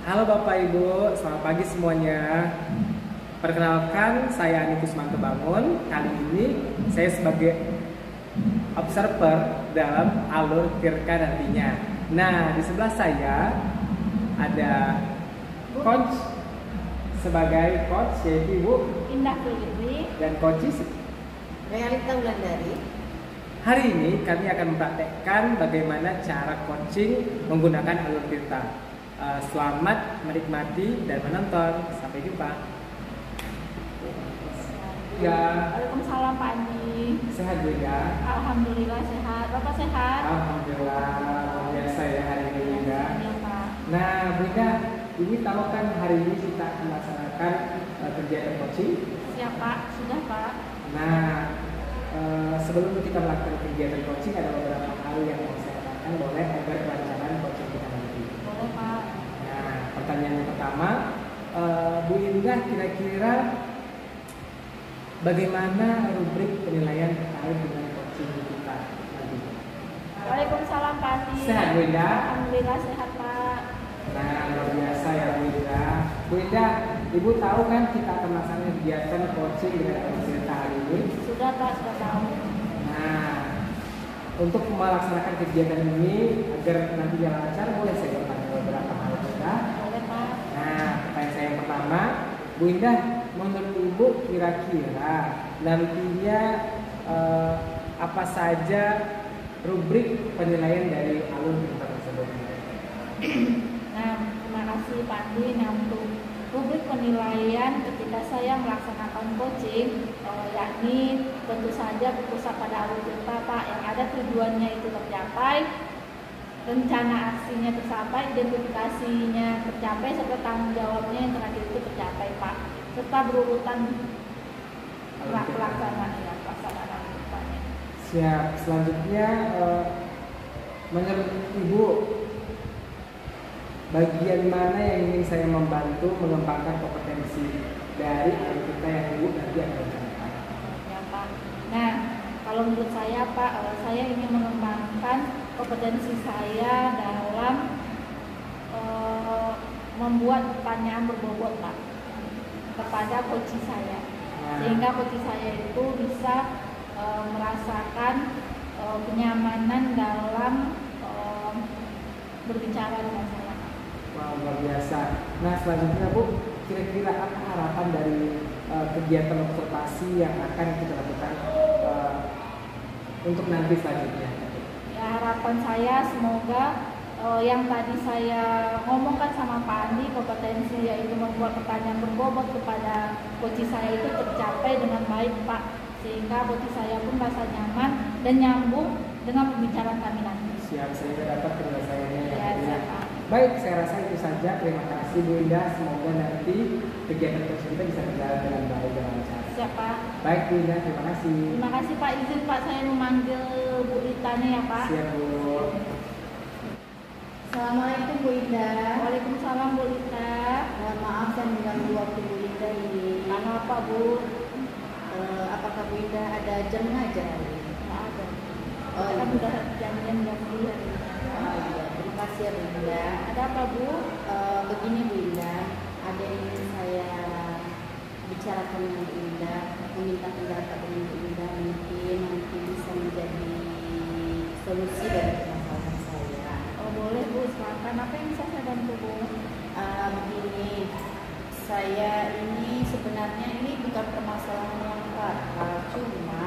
Halo Bapak Ibu, selamat pagi semuanya. Perkenalkan, saya Ani Kusmanto Bangun. Kali ini saya sebagai observer dalam alur Tirka nantinya. Nah, di sebelah saya ada coach sebagai coach, yaitu Ibu Indah Fitri dan coach Realita Wulandari. Hari ini kami akan mempraktekkan bagaimana cara coaching menggunakan alur Tirta. Selamat menikmati dan menonton. Sampai jumpa. Ya. Waalaikumsalam Pak Andi. Sehat Bu ya? Alhamdulillah sehat. Bapak sehat? Alhamdulillah. Luar biasa ya hari ini ya. Iya Pak. Nah Bu Ida, ini tahu kan hari ini kita akan melaksanakan kegiatan coaching. Siap Pak, sudah Pak. Nah, sebelum kita melakukan kegiatan coaching ada beberapa hal yang mau saya katakan boleh agar kelancaran coaching kita nanti. Boleh Pak. Nah, pertanyaan yang pertama, Bu Indah, kira-kira bagaimana rubrik penilaian terkait dengan coaching kita nanti? Waalaikumsalam Pak Andi. Sehat Bu Indah? Alhamdulillah sehat Pak. Nah, luar biasa ya Bu Indah. Bu Indah, Ibu tahu kan kita akan melaksanakan kegiatan coaching dengan cerita hari ini? Sudah Pak, sudah tahu. Nah, untuk melaksanakan kegiatan ini agar nantinya lancar, boleh saya bertanya beberapa hal Bu Indah? Boleh Pak. Nah, pertanyaan saya yang pertama, Bu Indah, menurut Ibu kira-kira nantinya apa saja rubrik penilaian dari alur Tirta tersebut? Nah, terima kasih Pak Andi. Nah, untuk rubrik penilaian ketika saya melaksanakan coaching, yakni tentu saja berpusat pada alur Tirta Pak, yang ada tujuannya itu tercapai, rencana aksinya tercapai, identifikasinya tercapai, serta tanggung jawabnya yang terakhir itu tercapai Pak, serta berurutan pelaksanaan Tirtanya. Siap. Selanjutnya, menurut Ibu, bagian mana yang ingin saya membantu mengembangkan kompetensi dari alur Tirta yang Ibu nanti akan rencanakan? Ya Pak. Nah, kalau menurut saya Pak, saya ingin mengembangkan kompetensi saya dalam membuat pertanyaan berbobot Pak kepada coach saya, sehingga coach saya itu bisa merasakan kenyamanan dalam berbicara dengan saya. Wah, luar biasa. Nah, selanjutnya Bu, kira-kira apa harapan dari kegiatan observasi yang akan kita lakukan untuk nanti selanjutnya? Ya, harapan saya semoga yang tadi saya ngomongkan sama Pak Andi, kompetensi yaitu membuat pertanyaan berbobot kepada coach saya itu tercapai dengan baik Pak, sehingga coach saya pun merasa nyaman dan nyambung dengan pembicaraan kami nanti. Siap, saya dapat penyelesaiannya Ya, ya. Pak. Baik, saya rasa itu saja. Terima kasih Bu Indah. Semoga nanti kegiatan coaching kita bisa berjalan dengan baik dan lancar. Siap Pak. Baik Bu Indah, terima kasih. Terima kasih Pak, izin Pak saya memanggil Bu Ritanya ya Pak. Siap Bu. Assalamualaikum Bu Indah. Waalaikumsalam Bu Rita. Mohon maaf saya mengganggu waktu Bu Indah ini. Karena apa Bu? Apakah Bu Indah ada jam ngajar hari ini? Nggak ada. Oh, Kita kan iya. udah janjian jam 9 hari ini. Oh iya, terima kasih ya Bu Indah. Ada apa Bu? Begini Bu Indah, ada yang ingin saya bicarakan dengan Bu Indah, meminta pendapat dengan Bu Indah, mungkin nanti bisa menjadi solusi dari permasalahan saya. Oh boleh Bu, silakan. Apa yang bisa saya bantu Bu? Begini, saya ini sebenarnya ini bukan permasalahan yang fatal, cuma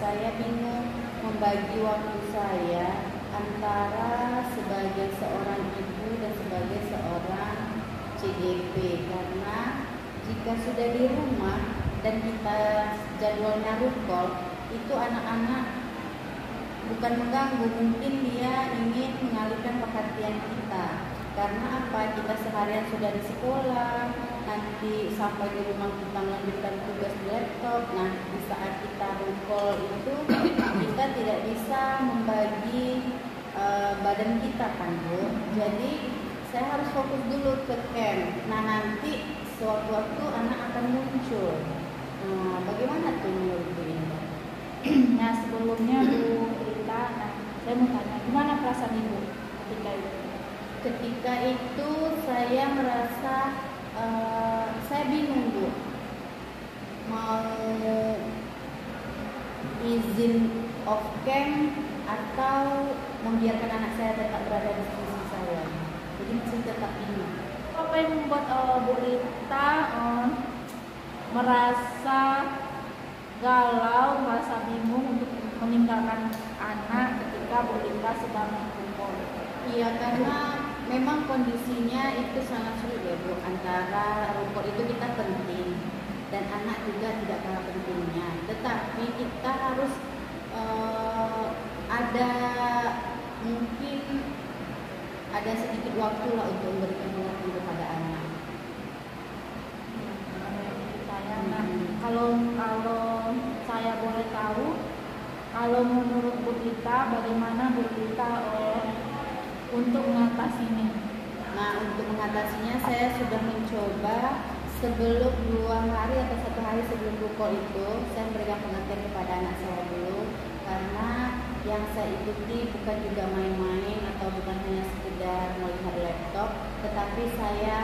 saya bingung membagi waktu saya antara sebagai seorang ibu dan sebagai seorang CGP, karena jika sudah di rumah dan kita jadwalnya rukol, itu anak-anak bukan mengganggu, mungkin dia ingin mengalihkan perhatian kita. Karena apa? Kita seharian sudah di sekolah, nanti sampai di rumah kita melanjutkan tugas di laptop. Nah, di saat kita rukol itu kita tidak bisa membagi badan kita kan Bu. Jadi saya harus fokus dulu ke camp. Nah, nanti sewaktu-waktu anak akan muncul. Bagaimana tuh menurut Bu Indah? Nah sebelumnya Bu Rita, saya mau tanya, gimana perasaan Ibu ketika itu? Ketika itu saya merasa saya bingung Bu, mau izin off cam atau membiarkan anak saya tetap berada di sisi saya. Jadi masih tetap bingung. Apa yang membuat Bu Rita merasa galau, merasa bingung untuk meninggalkan anak ketika Bu Rita sedang berkumpul? Iya, karena memang kondisinya itu sangat sulit ya Bu. Antara rukun itu kita penting dan anak juga tidak kalah pentingnya. Tetapi kita harus ada mungkin ada sedikit waktu lah untuk memberikan pengertian kepada anak. Nah, kalau saya boleh tahu, kalau menurut Bu Rita, bagaimana Bu Rita untuk mengatasinya? Nah, untuk mengatasinya saya sudah mencoba sebelum 2 hari atau 1 hari sebelum rukun itu, saya memberikan pengertian kepada anak saya dulu, karena yang saya ikuti bukan juga main-main atau bukan hanya sekedar melihat laptop, tetapi saya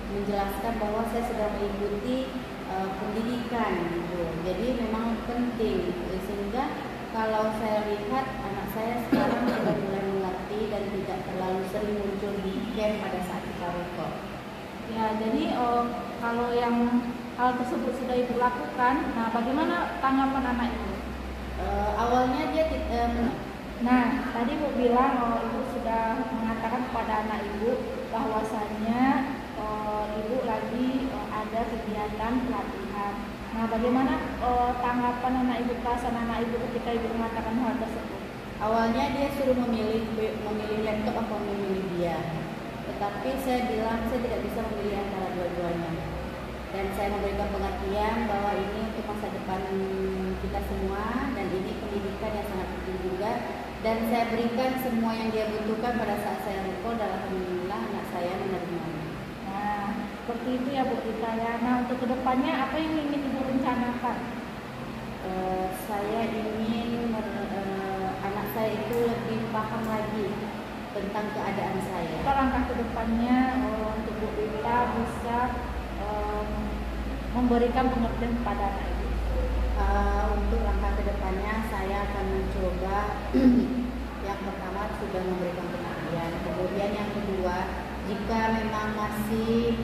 menjelaskan bahwa saya sedang mengikuti pendidikan gitu. Jadi memang penting, sehingga kalau saya lihat anak saya sekarang sudah mulai mengerti dan tidak terlalu sering muncul di camp pada saat kita rukun. Ya, jadi kalau yang hal tersebut sudah Ibu lakukan, nah bagaimana tanggapan anak Ibu? Awalnya dia Nah, tadi Ibu bilang Ibu sudah mengatakan kepada anak Ibu bahwasannya Ibu lagi ada kegiatan pelatihan. Nah, bagaimana tanggapan anak Ibu, perasaan anak Ibu ketika Ibu mengatakan hal tersebut? awalnya dia suruh memilih laptop atau memilih dia. Tetapi saya bilang saya tidak bisa memilih antara dua-duanya. Dan saya memberikan pengertian bahwa ini untuk masa depan kita semua dan ini pendidikan yang sangat penting juga. Dan saya berikan semua yang dia butuhkan pada saat saya rukun, dan alhamdulillah anak saya menerimanya. Nah, seperti itu ya Bu Rita ya. Nah, untuk kedepannya apa yang ingin Ibu rencanakan? Saya ingin anak saya itu lebih paham lagi tentang keadaan saya. Apa langkah kedepannya untuk Bu Rita bisa memberikan pengertian kepada anak Ibu? Untuk langkah kedepannya saya akan mencoba yang pertama sudah memberikan pengertian, kemudian yang kedua jika memang masih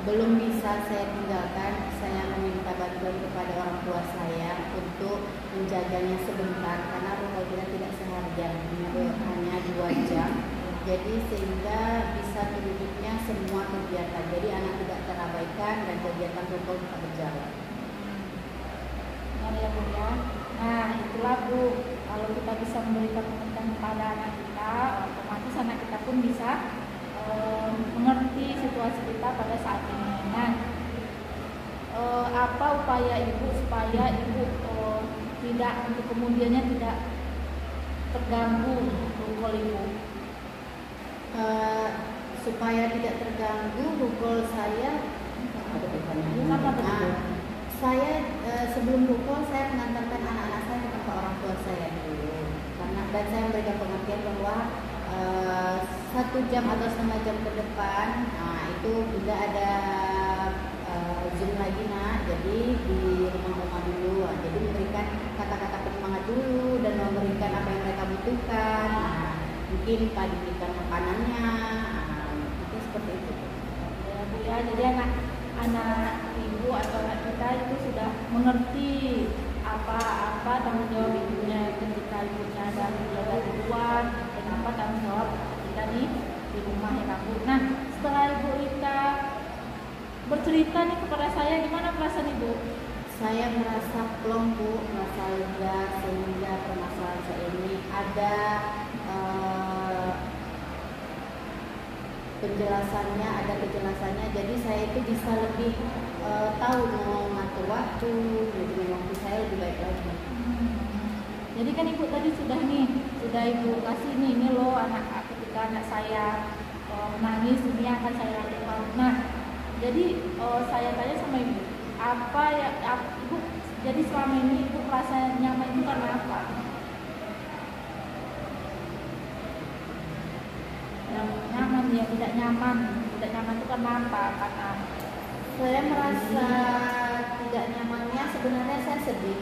belum bisa saya tinggalkan, saya meminta bantuan kepada orang tua saya untuk menjaganya sebentar, karena rukun kita tidak seharian, hanya 2 jam. Jadi sehingga bisa terwujudnya semua kegiatan. Jadi anak tidak terabaikan dan kegiatan rukun tetap berjalan. Ya Bu ya. Nah, itulah Bu, kalau kita bisa memberikan pengertian kepada anak kita, otomatis anak kita pun bisa mengerti situasi kita pada saat ini. Nah, apa upaya Ibu supaya Ibu tidak untuk kemudiannya tidak terganggu rukun Ibu? Supaya tidak terganggu rukun saya, saya sebelum rukun saya mengantarkan anak-anak saya ke tempat orang tua saya dulu, karena dan saya memberikan pengertian bahwa 1 jam atau setengah jam ke depan, nah itu juga ada Zoom lagi nak, jadi di rumah-rumah dulu, jadi memberikan kata-kata penyemangat dulu dan memberikan apa yang mereka butuhkan. Nah, mungkin diberikan makanannya, mungkin seperti itu. Ya Bu ya, jadi anak Ibu atau anak kita itu sudah mengerti apa tanggung jawab ibunya ketika ibunya ada kegiatan di luar, dan apa tanggung jawab kita di rumah ya Bu. Nah, setelah Ibu Rita bercerita nih kepada saya, gimana perasaan Ibu? Saya merasa plong Bu, merasa lega, sehingga permasalahan saya ini ada penjelasannya, ada kejelasannya. Jadi saya itu bisa lebih tahu mau ngatur waktu, jadi waktu saya lebih baik lagi. Jadi kan Ibu tadi sudah Ibu kasih ini loh ketika anak saya menangis ini akan saya lakukan. Nah, jadi saya tanya sama Ibu, Ibu jadi selama ini Ibu merasa nyaman itu karena apa? Yang nyaman ya tidak nyaman. Tidak nyaman itu karena apa? Karena Saya merasa tidak nyamannya, sebenarnya saya sedih.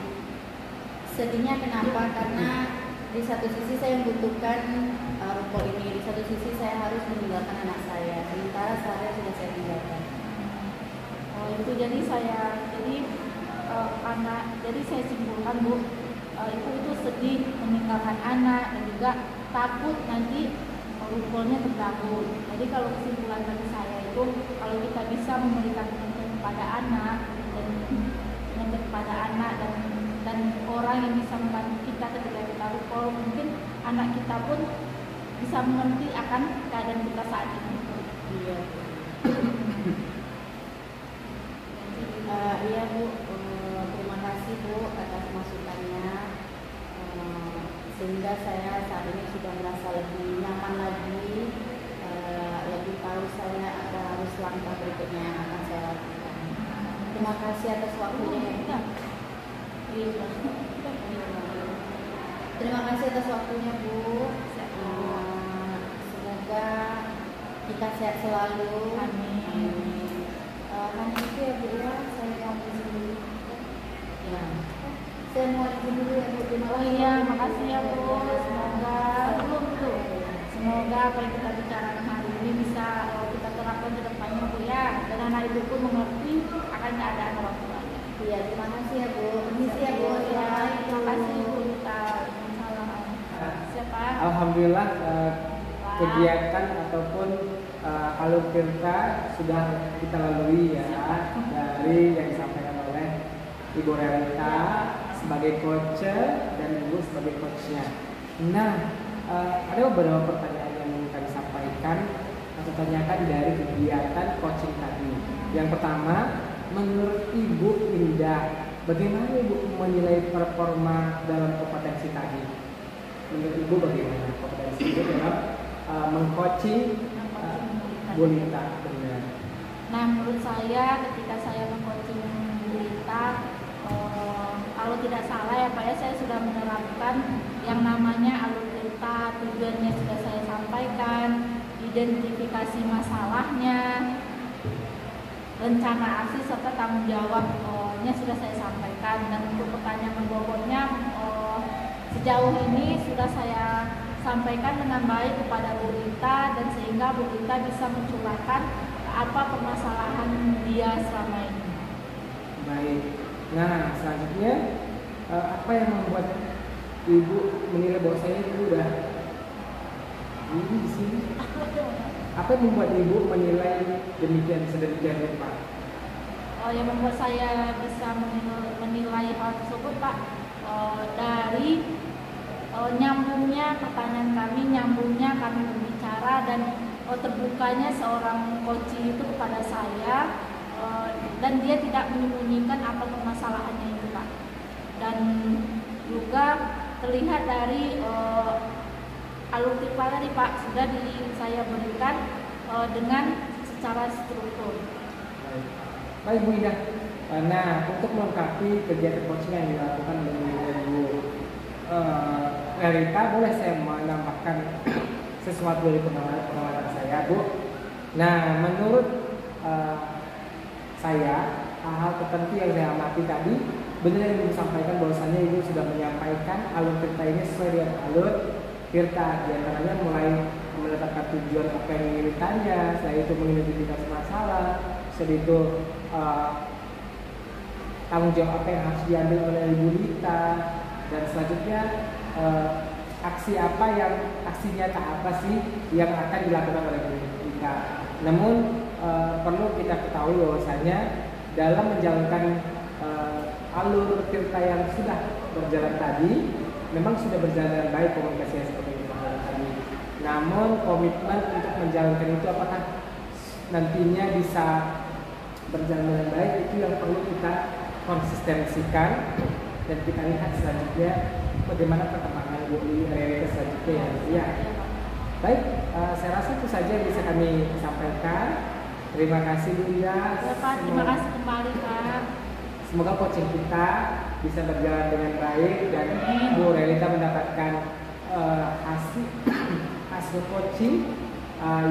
Sedihnya kenapa? Karena di satu sisi saya membutuhkan ruko ini, di satu sisi saya harus meninggalkan anak saya, sementara saya sudah saya tinggalkan. itu jadi jadi saya simpulkan Bu, ibu itu sedih meninggalkan anak dan juga takut nanti rukonya terganggu. Jadi kalau kesimpulan dari saya itu, kalau kita bisa memberikan pengertian kepada anak dan orang yang bisa membantu kita ketika kita ruko, mungkin anak kita pun bisa mengerti akan keadaan kita saat ini. Iya. Iya Bu, terima kasih Bu atas masukannya, sehingga saya saat ini sudah merasa lebih nyaman lagi, lebih tahu saya apa harus langkah berikutnya yang akan saya lakukan. Terima kasih atas waktunya ya Bu. Terima kasih atas waktunya Bu. Semoga kita sehat selalu. Amin. Hanya itu ya Bu ya, saya mau izin dulu. Ya, saya mau izin dulu ya Bu. Terima Oh kasih. iya, makasih ya Bu. Semoga apa yang kita bicarakan hari ini bisa kita terapkan ke depannya Bu ya. Dan anak ibu pun mengerti akan keadaan orang tuanya. Iya, terima kasih ya Bu. Permisi ya Bu. Ya, terima kasih Bu. Salam. Siapa? Alhamdulillah kegiatan ataupun alur tirta sudah kita lalui ya, dari yang disampaikan oleh Ibu Relita sebagai coach dan Ibu sebagai coachnya. Nah, ada beberapa pertanyaan yang ingin kami sampaikan atau tanyakan dari kegiatan coaching tadi. Yang pertama, menurut Ibu Indah, bagaimana Ibu menilai performa dalam kompetensi tadi? Menurut Ibu bagaimana kompetensi Ibu dalam mengcoaching Bu Lita? Benar. Nah, menurut saya ketika saya mengcoaching Bu Lita, kalau tidak salah ya Pak ya, saya sudah menerapkan yang namanya alur cerita, tujuannya sudah saya sampaikan, identifikasi masalahnya, rencana aksi serta tanggung jawabnya sudah saya sampaikan. Dan untuk pertanyaan menggogotnya, sejauh ini sudah saya sampaikan dengan baik kepada Bu Lita, dan sehingga Bu Lita bisa mencurahkan apa permasalahan dia selama ini. Baik. Nah, selanjutnya apa yang membuat Ibu menilai bahwa saya itu udah ini di sini? Apa yang membuat Ibu menilai demikian sedemikian rupa? Yang membuat saya bisa menilai hal tersebut Pak, dari nyambungnya pertanyaan kami, nyambungnya kami berbicara, dan terbukanya seorang coach itu kepada saya, dan dia tidak menyembunyikan apa permasalahannya itu Pak. Dan juga terlihat dari alur tipa tadi Pak, sudah saya berikan dengan secara struktur. Baik Bu Indah. Nah, untuk melengkapi kegiatan coaching yang dilakukan oleh Ibu Relita, boleh saya menambahkan sesuatu dari pengalaman saya, Bu? Nah, menurut saya, hal-hal tertentu yang saya amati tadi, benar yang Ibu sampaikan bahwasannya Ibu sudah menyampaikan alur tirta ini sesuai dengan alur tirta, diantaranya mulai menetapkan tujuan apa yang ingin ditanya, setelah itu mengidentifikasi masalah, setelah itu tanggung jawab apa yang harus diambil oleh Ibu Lita, dan selanjutnya aksi nyata apa sih yang akan dilakukan oleh Bu Lita. Namun perlu kita ketahui bahwasanya dalam menjalankan alur tirta yang sudah berjalan tadi, memang sudah berjalan dengan baik komunikasinya seperti yang kita tadi. Namun komitmen untuk menjalankan itu apakah nantinya bisa berjalan dengan baik, itu yang perlu kita konsistensikan, dan kita lihat selanjutnya bagaimana perkembangan Bu Relita selanjutnya ya. Baik, saya rasa itu saja yang bisa kami sampaikan. Terima kasih Bu Indah. Ya, Pak, terima kasih kembali Pak. Semoga coaching kita bisa berjalan dengan baik dan Bu Relita mendapatkan hasil coaching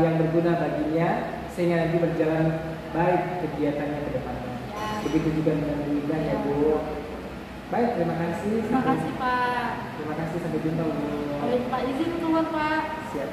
yang berguna baginya sehingga nanti berjalan baik kegiatannya ke depannya. Begitu juga dengan Bu Indah ya Bu. Baik, terima kasih. Terima kasih Pak. Terima kasih, sampai jumpa Bu. Baik Pak, izin keluar Pak. Siap.